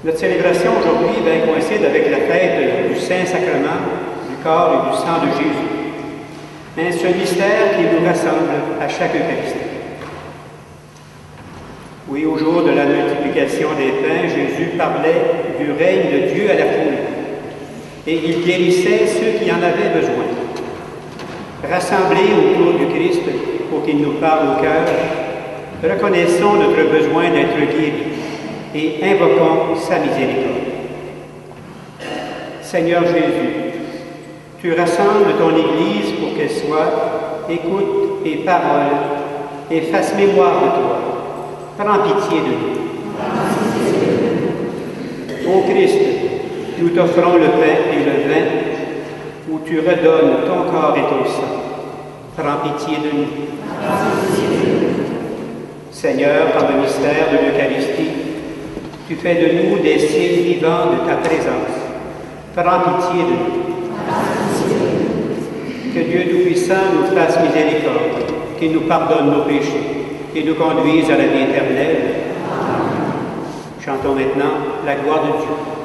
Notre célébration aujourd'hui coïncide avec la fête du Saint-Sacrement, du corps et du sang de Jésus. Mais c'est un mystère qui nous rassemble à chaque Eucharistie. Oui, au jour de la multiplication des pains, Jésus parlait du règne de Dieu à la foule et il guérissait ceux qui en avaient besoin. Rassemblés autour du Christ pour qu'il nous parle au cœur, reconnaissons notre besoin d'être guéris et invoquons sa miséricorde. Seigneur Jésus, tu rassembles ton Église pour qu'elle soit écoute et parole et fasse mémoire de toi. Prends pitié de nous. Ô Christ, nous t'offrons le pain et le vin où tu redonnes ton corps et ton sang. Prends pitié de nous. Seigneur, par le mystère de l'Eucharistie, tu fais de nous des signes vivants de ta présence. Prends pitié de nous. Que Dieu Tout-Puissant nous fasse miséricorde, qu'il nous pardonne nos péchés et nous conduise à la vie éternelle. Chantons maintenant la gloire de Dieu.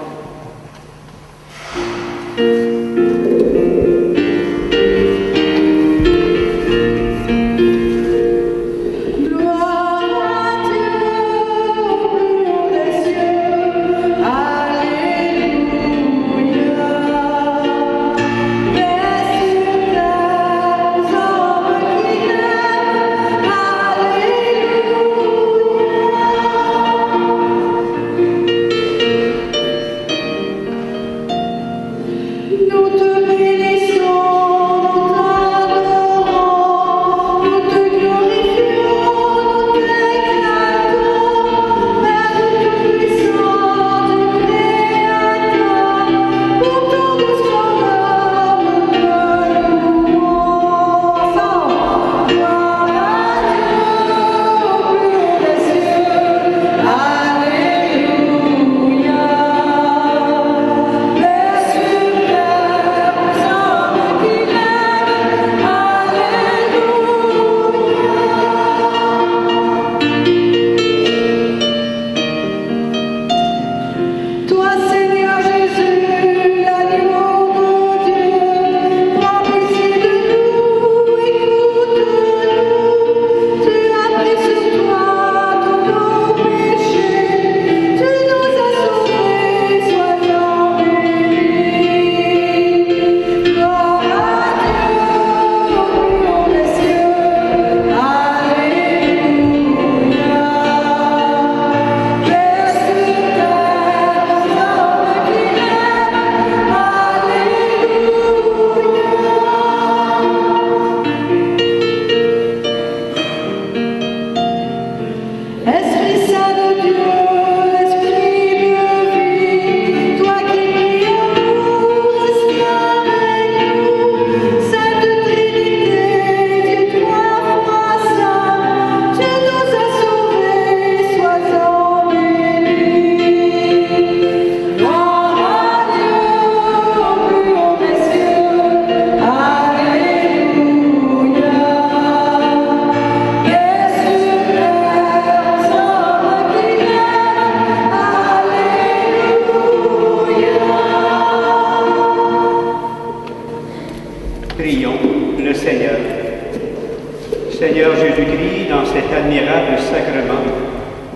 Seigneur Jésus-Christ, dans cet admirable sacrement,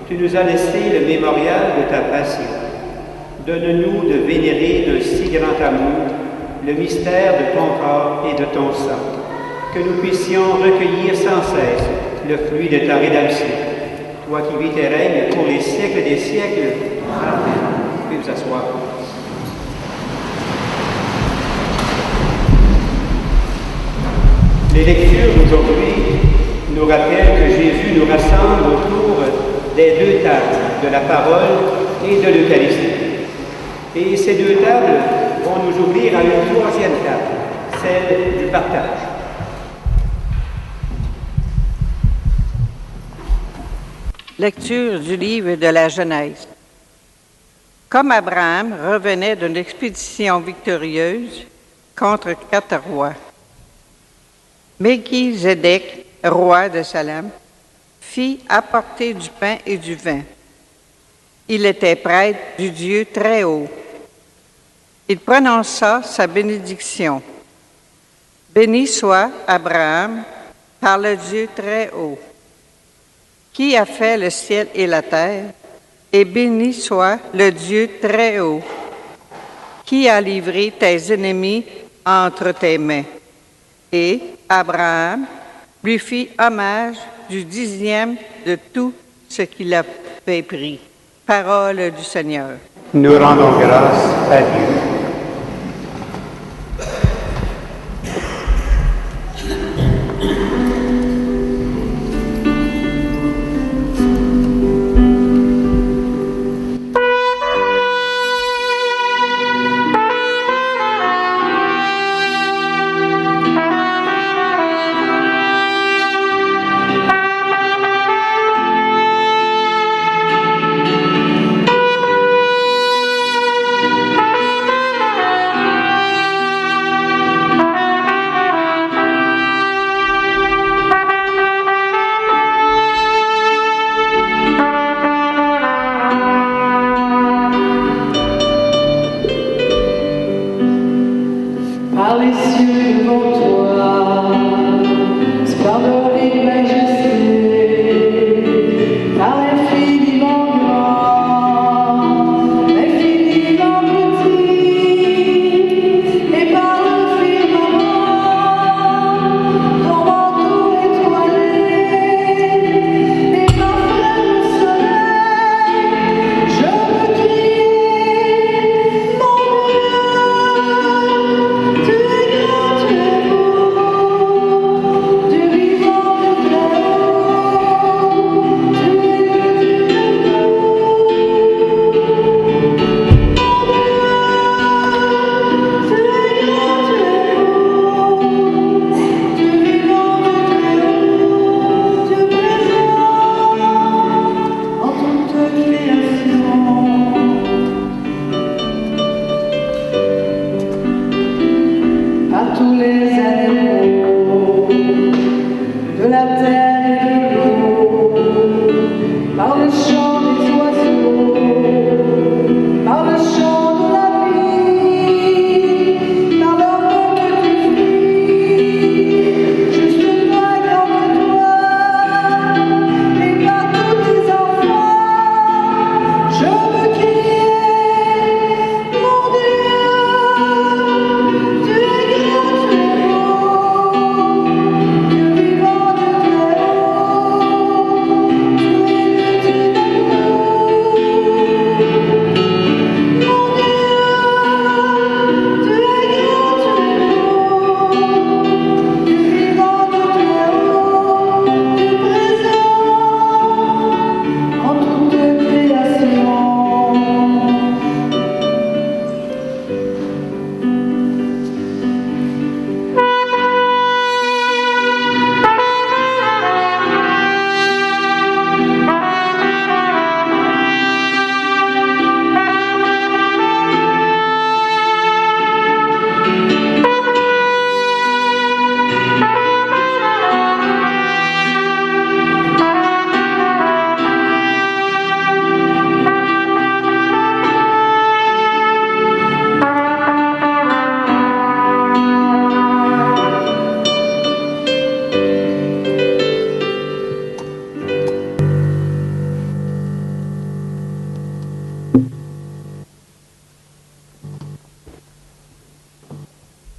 tu nous as laissé le mémorial de ta passion. Donne-nous de vénérer d'un si grand amour le mystère de ton corps et de ton sang, que nous puissions recueillir sans cesse le fruit de ta rédemption. Toi qui vis et règnes pour les siècles des siècles. Amen. Veuillez vous asseoir. Les lectures d'aujourd'hui nous rappellent que Jésus nous rassemble autour des deux tables, de la parole et de l'Eucharistie. Et ces deux tables vont nous ouvrir à une troisième table, celle du partage. Lecture du livre de la Genèse. Comme Abraham revenait d'une expédition victorieuse contre 4 rois, Melchizedek, roi de Salem, fit apporter du pain et du vin. Il était prêtre du Dieu très haut. Il prononça sa bénédiction. Béni soit Abraham par le Dieu très haut, qui a fait le ciel et la terre, et béni soit le Dieu très haut, qui a livré tes ennemis entre tes mains. Et Abraham lui fit hommage du 10e de tout ce qu'il avait pris. Parole du Seigneur. Nous rendons grâce à Dieu.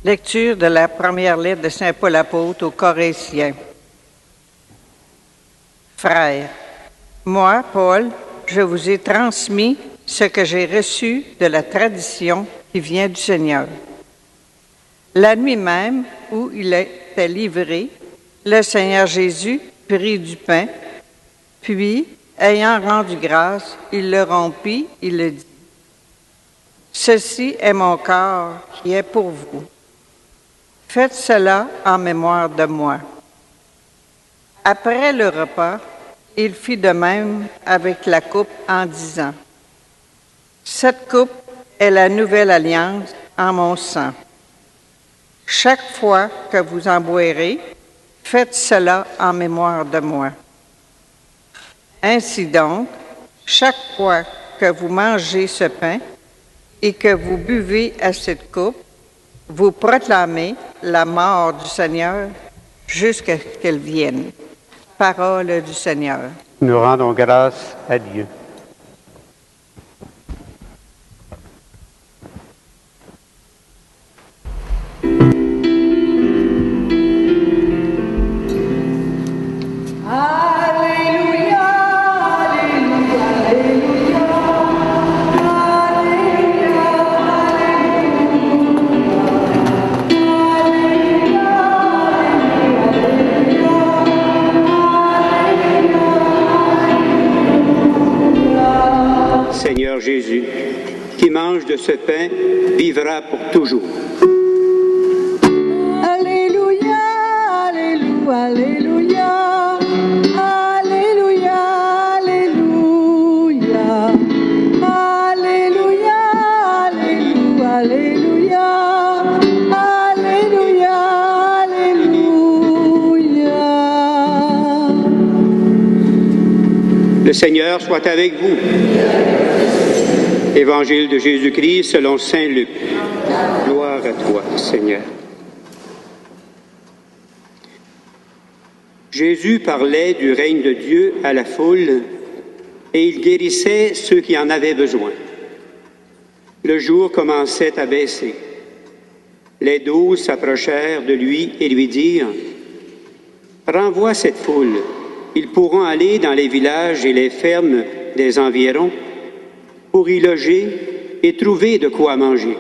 Lecture de la première lettre de Saint Paul apôtre aux Corinthiens. Frères, moi, Paul, je vous ai transmis ce que j'ai reçu de la tradition qui vient du Seigneur. La nuit même où il était livré, le Seigneur Jésus prit du pain, puis, ayant rendu grâce, il le rompit, il le dit. Ceci est mon corps qui est pour vous. Faites cela en mémoire de moi. Après le repas, il fit de même avec la coupe en disant, cette coupe est la nouvelle alliance en mon sang. Chaque fois que vous en boirez, faites cela en mémoire de moi. Ainsi donc, chaque fois que vous mangez ce pain et que vous buvez à cette coupe, vous proclamez la mort du Seigneur jusqu'à ce qu'elle vienne. Parole du Seigneur. Nous rendons grâce à Dieu. Seigneur Jésus, qui mange de ce pain vivra pour toujours. Alléluia, Alléluia, Alléluia, Alléluia, Alléluia, Alléluia, Alléluia, Alléluia, Alléluia. Le Seigneur soit avec vous. Évangile de Jésus-Christ selon saint Luc. Gloire à toi, Seigneur. Jésus parlait du règne de Dieu à la foule et il guérissait ceux qui en avaient besoin. Le jour commençait à baisser. Les 12 s'approchèrent de lui et lui dirent « Renvoie cette foule, ils pourront aller dans les villages et les fermes des environs pour y loger et trouver de quoi manger.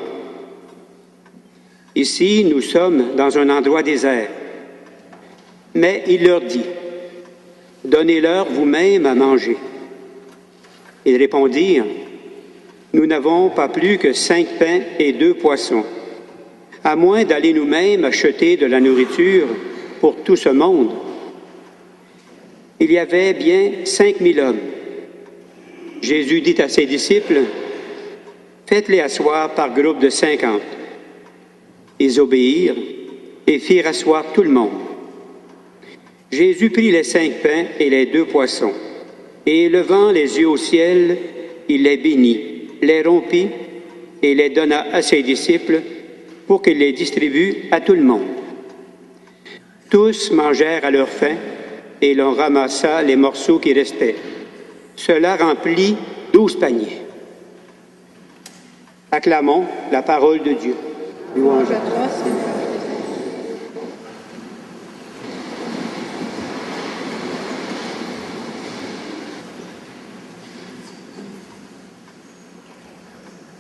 Ici, nous sommes dans un endroit désert. » Mais il leur dit, « Donnez-leur vous-même à manger. » Ils répondirent, « Nous n'avons pas plus que 5 pains et 2 poissons, à moins d'aller nous-mêmes acheter de la nourriture pour tout ce monde. » Il y avait bien 5000 hommes. Jésus dit à ses disciples, « Faites-les asseoir par groupe de 50. » Ils obéirent et firent asseoir tout le monde. Jésus prit les 5 pains et les 2 poissons, et levant les yeux au ciel, il les bénit, les rompit et les donna à ses disciples pour qu'ils les distribuent à tout le monde. Tous mangèrent à leur faim, et l'on ramassa les morceaux qui restaient. Cela remplit 12 paniers. Acclamons la parole de Dieu. Louange à toi, Seigneur.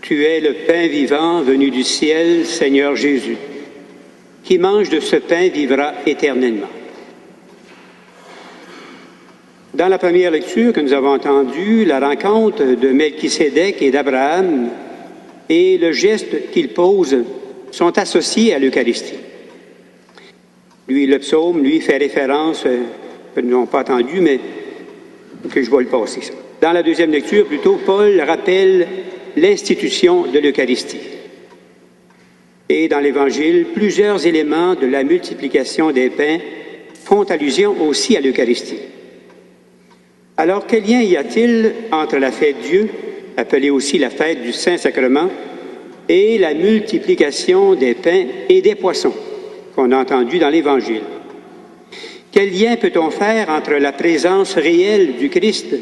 Tu es le pain vivant venu du ciel, Seigneur Jésus. Qui mange de ce pain vivra éternellement. Dans la première lecture que nous avons entendue, la rencontre de Melchisédek et d'Abraham et le geste qu'il pose sont associés à l'Eucharistie. Le psaume, fait référence, que nous n'avons pas entendu, mais que je vais le passer. Ça. Dans la deuxième lecture, plutôt, Paul rappelle l'institution de l'Eucharistie. Et dans l'Évangile, plusieurs éléments de la multiplication des pains font allusion aussi à l'Eucharistie. Alors, quel lien y a-t-il entre la fête Dieu, appelée aussi la fête du Saint-Sacrement, et la multiplication des pains et des poissons qu'on a entendu dans l'Évangile? Quel lien peut-on faire entre la présence réelle du Christ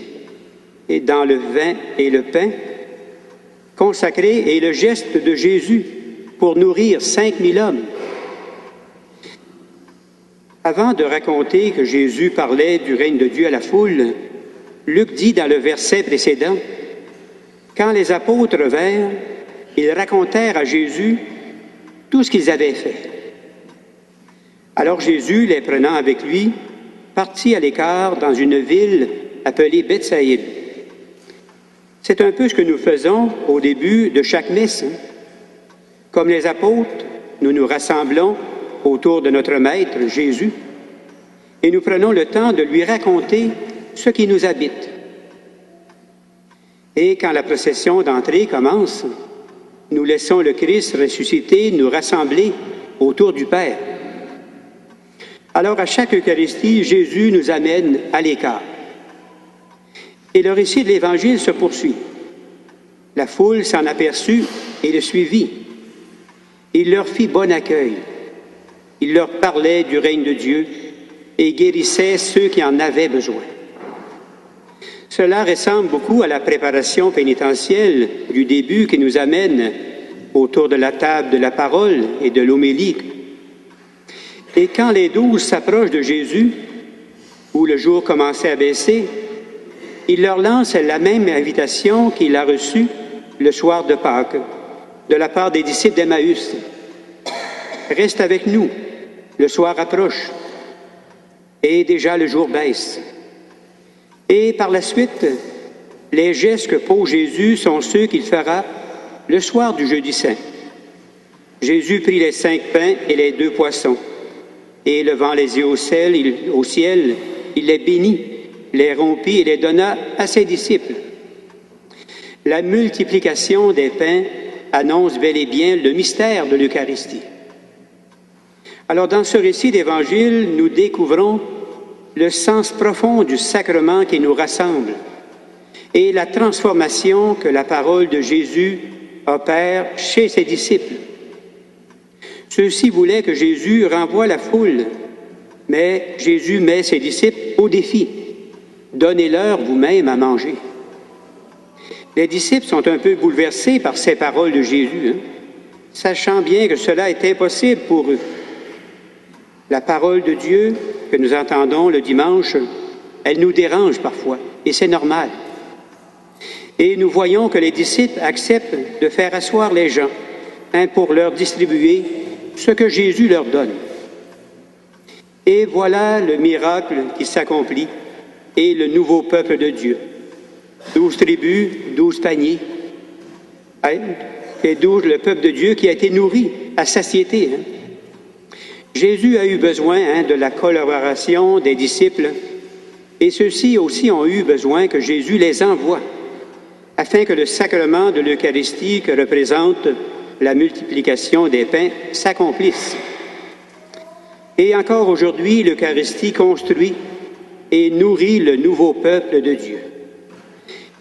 et dans le vin et le pain consacré et le geste de Jésus pour nourrir 5000 hommes Avant de raconter que Jésus parlait du règne de Dieu à la foule, Luc dit dans le verset précédent, « Quand les apôtres vinrent, ils racontèrent à Jésus tout ce qu'ils avaient fait. Alors Jésus, les prenant avec lui, partit à l'écart dans une ville appelée Bethsaïde. » C'est un peu ce que nous faisons au début de chaque messe. Comme les apôtres, nous nous rassemblons autour de notre Maître, Jésus, et nous prenons le temps de lui raconter ce qui nous habite. Et quand la procession d'entrée commence, nous laissons le Christ ressuscité nous rassembler autour du Père. Alors, à chaque Eucharistie, Jésus nous amène à l'écart. Et le récit de l'Évangile se poursuit. La foule s'en aperçut et le suivit. Il leur fit bon accueil. Il leur parlait du règne de Dieu et guérissait ceux qui en avaient besoin. Cela ressemble beaucoup à la préparation pénitentielle du début qui nous amène autour de la table de la parole et de l'homélie. Et quand les 12 s'approchent de Jésus, où le jour commençait à baisser, il leur lance la même invitation qu'il a reçue le soir de Pâques, de la part des disciples d'Emmaüs. « Reste avec nous, le soir approche, et déjà le jour baisse. » Et par la suite, les gestes que pose Jésus sont ceux qu'il fera le soir du jeudi saint. Jésus prit les 5 pains et les 2 poissons, et levant les yeux au ciel, il les bénit, les rompit et les donna à ses disciples. La multiplication des pains annonce bel et bien le mystère de l'Eucharistie. Alors, dans ce récit d'Évangile, nous découvrons le sens profond du sacrement qui nous rassemble et la transformation que la parole de Jésus opère chez ses disciples. Ceux-ci voulaient que Jésus renvoie la foule, mais Jésus met ses disciples au défi. « Donnez-leur vous-même à manger. » Les disciples sont un peu bouleversés par ces paroles de Jésus, sachant bien que cela est impossible pour eux. La parole de Dieu que nous entendons le dimanche, elle nous dérange parfois, et c'est normal. Et nous voyons que les disciples acceptent de faire asseoir les gens pour leur distribuer ce que Jésus leur donne. Et voilà le miracle qui s'accomplit et le nouveau peuple de Dieu. 12 tribus, 12 paniers, et 12 le peuple de Dieu qui a été nourri à satiété. Jésus a eu besoin de la collaboration des disciples, et ceux-ci aussi ont eu besoin que Jésus les envoie, afin que le sacrement de l'Eucharistie que représente la multiplication des pains s'accomplisse. Et encore aujourd'hui, l'Eucharistie construit et nourrit le nouveau peuple de Dieu.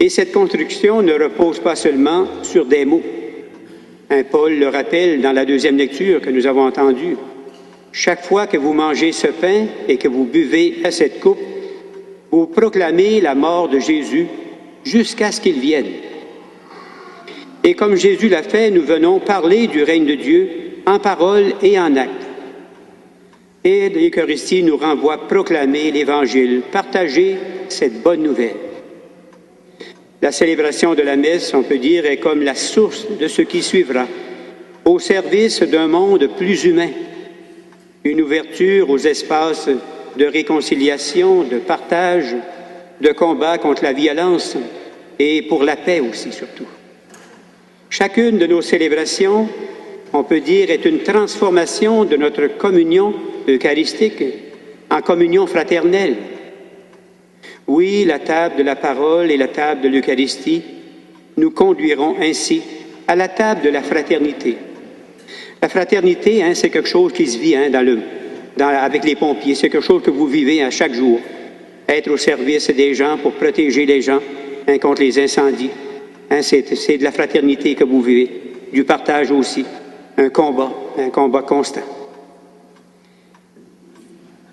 Et cette construction ne repose pas seulement sur des mots. Paul le rappelle dans la deuxième lecture que nous avons entendue. Chaque fois que vous mangez ce pain et que vous buvez à cette coupe, vous proclamez la mort de Jésus jusqu'à ce qu'il vienne. Et comme Jésus l'a fait, nous venons parler du règne de Dieu en parole et en acte. Et l'Eucharistie nous renvoie à proclamer l'Évangile, partager cette bonne nouvelle. La célébration de la messe, on peut dire, est comme la source de ce qui suivra, au service d'un monde plus humain, une ouverture aux espaces de réconciliation, de partage, de combat contre la violence et pour la paix aussi surtout. Chacune de nos célébrations, on peut dire, est une transformation de notre communion eucharistique en communion fraternelle. Oui, la table de la parole et la table de l'Eucharistie nous conduiront ainsi à la table de la fraternité. La fraternité, c'est quelque chose qui se vit avec les pompiers. C'est quelque chose que vous vivez à chaque jour. Être au service des gens pour protéger les gens contre les incendies. C'est de la fraternité que vous vivez, du partage aussi, un combat constant.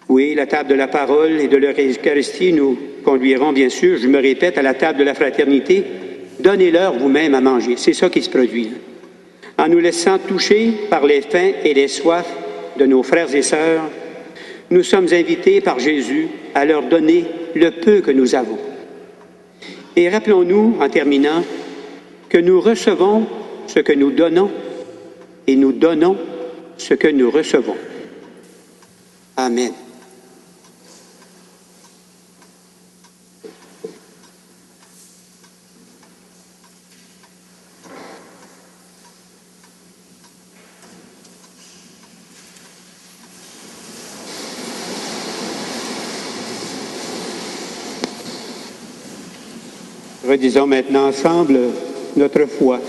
Oui, la table de la parole et de l'Eucharistie nous conduiront, bien sûr, je me répète, à la table de la fraternité. Donnez-leur vous-même à manger. C'est ça qui se produit. En nous laissant toucher par les faims et les soifs de nos frères et sœurs, nous sommes invités par Jésus à leur donner le peu que nous avons. Et rappelons-nous, en terminant, que nous recevons ce que nous donnons et nous donnons ce que nous recevons. Amen. Redisons maintenant ensemble notre foi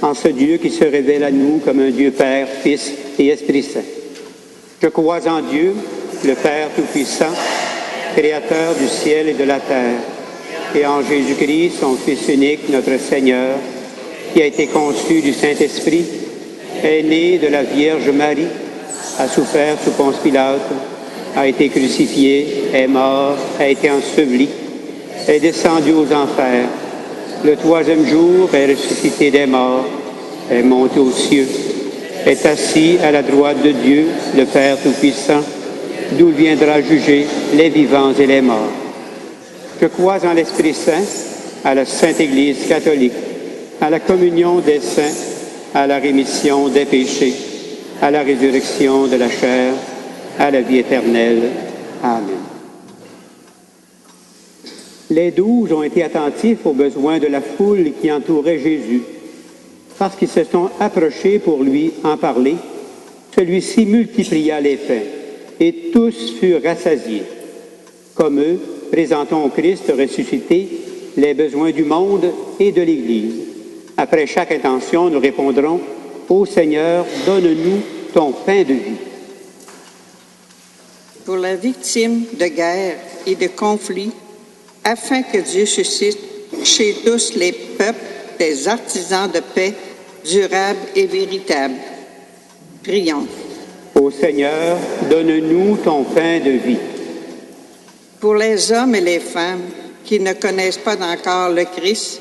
en ce Dieu qui se révèle à nous comme un Dieu Père, Fils et Esprit Saint. Je crois en Dieu, le Père Tout-Puissant, Créateur du ciel et de la terre, et en Jésus-Christ, son Fils unique, notre Seigneur, qui a été conçu du Saint-Esprit, est né de la Vierge Marie, a souffert sous Ponce Pilate, a été crucifié, est mort, a été enseveli, est descendu aux enfers. Le troisième jour est ressuscité des morts, est monté aux cieux, est assis à la droite de Dieu, le Père Tout-Puissant, d'où viendra juger les vivants et les morts. Je crois en l'Esprit Saint, à la Sainte Église catholique, à la communion des saints, à la rémission des péchés, à la résurrection de la chair, à la vie éternelle. Amen. Les 12 ont été attentifs aux besoins de la foule qui entourait Jésus. Parce qu'ils se sont approchés pour lui en parler, celui-ci multiplia les pains, et tous furent rassasiés. Comme eux, présentons au Christ ressuscité les besoins du monde et de l'Église. Après chaque intention, nous répondrons « Ô Seigneur, donne-nous ton pain de vie ». Pour la victime de guerre et de conflits, afin que Dieu suscite chez tous les peuples des artisans de paix durables et véritables. Prions. Ô Seigneur, donne-nous ton pain de vie. Pour les hommes et les femmes qui ne connaissent pas encore le Christ,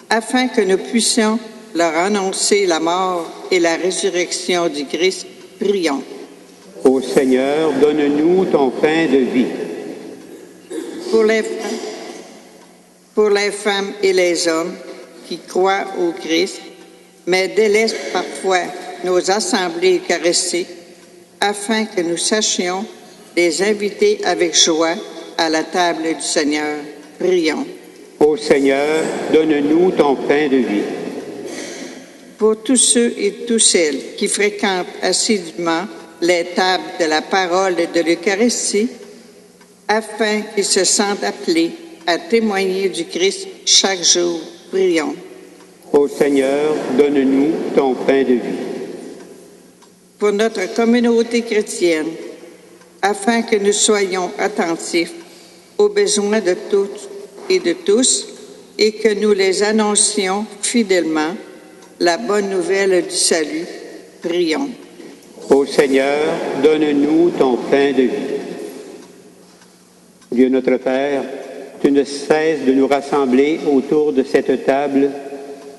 afin que nous puissions leur annoncer la mort et la résurrection du Christ, prions. Ô Seigneur, donne-nous ton pain de vie. Pour les femmes et les hommes qui croient au Christ, mais délaissent parfois nos assemblées eucharistiques, afin que nous sachions les inviter avec joie à la table du Seigneur. Prions. Ô Seigneur, donne-nous ton pain de vie. Pour tous ceux et toutes celles qui fréquentent assidûment les tables de la parole et de l'Eucharistie, afin qu'ils se sentent appelés à témoigner du Christ chaque jour. Prions. Ô Seigneur, donne-nous ton pain de vie. Pour notre communauté chrétienne, afin que nous soyons attentifs aux besoins de toutes et de tous, et que nous les annoncions fidèlement, la bonne nouvelle du salut. Prions. Ô Seigneur, donne-nous ton pain de vie. Dieu notre Père, tu ne cesses de nous rassembler autour de cette table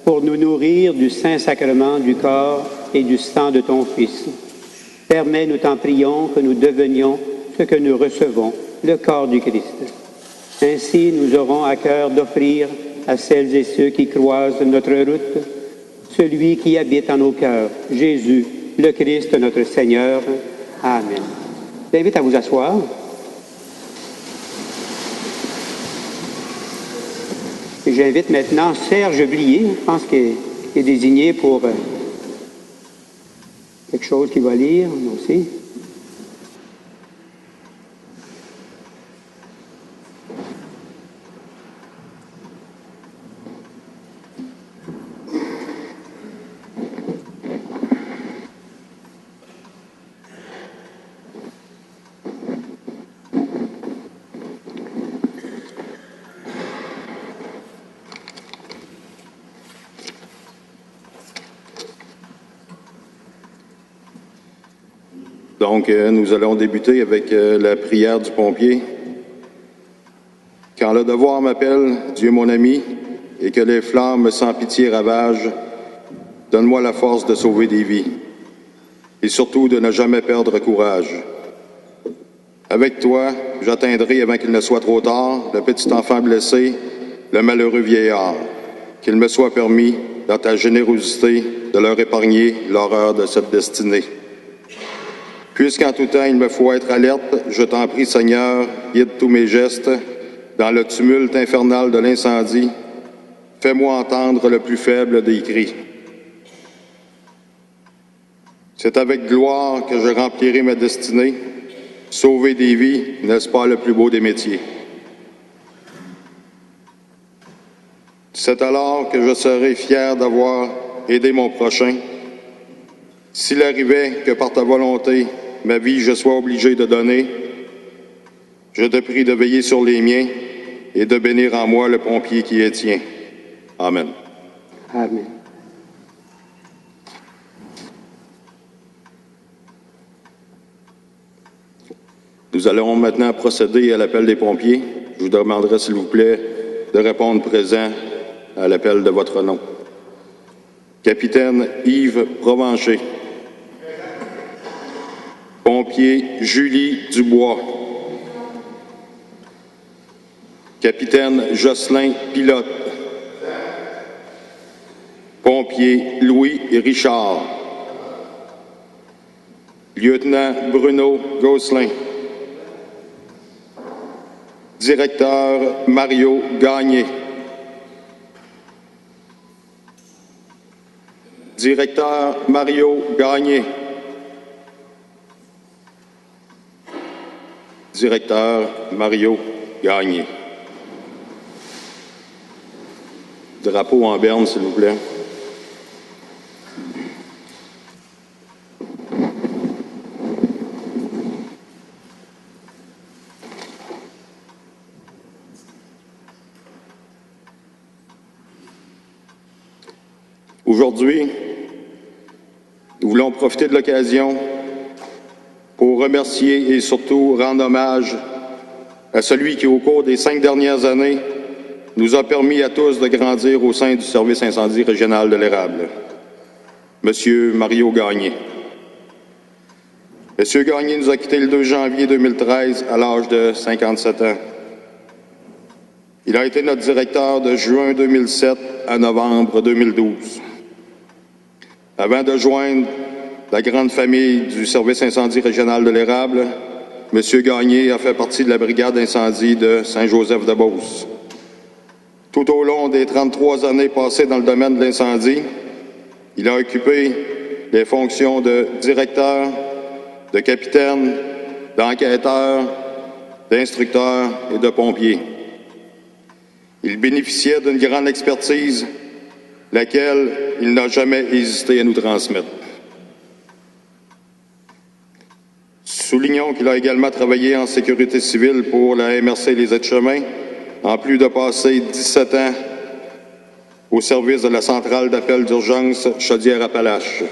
pour nous nourrir du Saint-Sacrement du corps et du sang de ton Fils. Permets, nous t'en prions, que nous devenions ce que nous recevons, le corps du Christ. Ainsi, nous aurons à cœur d'offrir à celles et ceux qui croisent notre route celui qui habite en nos cœurs, Jésus, le Christ, notre Seigneur. Amen. Je t'invite à vous asseoir. Et j'invite maintenant Serge Blier, je pense qu'il est désigné pour quelque chose qu'il va lire, moi aussi. Donc, nous allons débuter avec la prière du pompier. Quand le devoir m'appelle, Dieu mon ami, et que les flammes sans pitié ravagent, donne-moi la force de sauver des vies, et surtout de ne jamais perdre courage. Avec toi, j'atteindrai avant qu'il ne soit trop tard le petit enfant blessé, le malheureux vieillard. Qu'il me soit permis, dans ta générosité, de leur épargner l'horreur de cette destinée. Puisqu'en tout temps il me faut être alerte, je t'en prie, Seigneur, guide tous mes gestes. Dans le tumulte infernal de l'incendie, fais-moi entendre le plus faible des cris. C'est avec gloire que je remplirai ma destinée. Sauver des vies, n'est-ce pas le plus beau des métiers? C'est alors que je serai fier d'avoir aidé mon prochain. S'il arrivait que par ta volonté, ma vie je sois obligé de donner, je te prie de veiller sur les miens et de bénir en moi le pompier qui est tien. Amen. Amen. Nous allons maintenant procéder à l'appel des pompiers. Je vous demanderai, s'il vous plaît, de répondre présent à l'appel de votre nom. Capitaine Yves Provencher. Pompier Julie Dubois. Capitaine Jocelyn Pilote. Pompier Louis Richard. Lieutenant Bruno Gosselin. Directeur Mario Gagné. Directeur Mario Gagné. Directeur Mario Gagné. Drapeau en berne, s'il vous plaît. Aujourd'hui, nous voulons profiter de l'occasion pour remercier et surtout rendre hommage à celui qui, au cours des 5 dernières années, nous a permis à tous de grandir au sein du service incendie régional de l'Érable, Monsieur Mario Gagné. Monsieur Gagné nous a quittés le 2 janvier 2013 à l'âge de 57 ans. Il a été notre directeur de juin 2007 à novembre 2012. Avant de joindre la grande famille du service incendie régional de l'Érable, M. Gagné a fait partie de la brigade incendie de Saint-Joseph-de-Beauce. Tout au long des 33 années passées dans le domaine de l'incendie, il a occupé les fonctions de directeur, de capitaine, d'enquêteur, d'instructeur et de pompier. Il bénéficiait d'une grande expertise, laquelle il n'a jamais hésité à nous transmettre. Soulignons qu'il a également travaillé en sécurité civile pour la MRC Les Aides-Chemins, en plus de passer 17 ans au service de la centrale d'appel d'urgence Chaudière-Appalaches.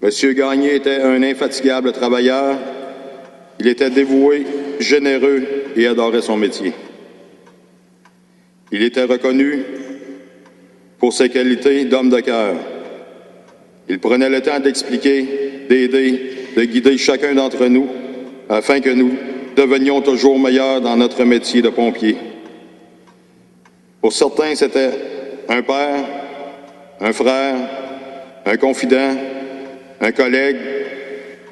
Monsieur Gagné était un infatigable travailleur. Il était dévoué, généreux et adorait son métier. Il était reconnu pour ses qualités d'homme de cœur. Il prenait le temps d'expliquer, d'aider, de guider chacun d'entre nous afin que nous devenions toujours meilleurs dans notre métier de pompier. Pour certains, c'était un père, un frère, un confident, un collègue,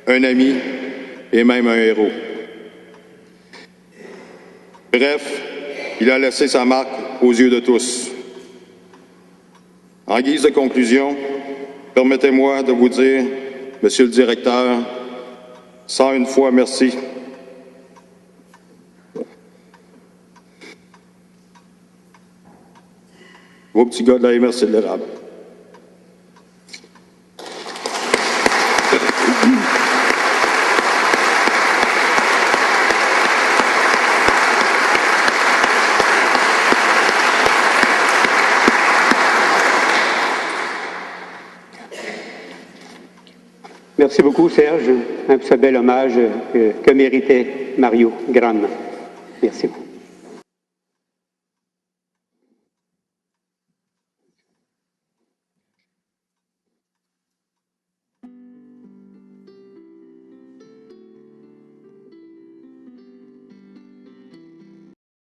un ami et même un héros. Bref, il a laissé sa marque aux yeux de tous. En guise de conclusion, permettez-moi de vous dire, Monsieur le directeur, 101 fois merci. Vos petits gars de la MRC de l'Érable. Merci beaucoup, Serge, pour ce bel hommage que méritait Mario grandement. Merci beaucoup.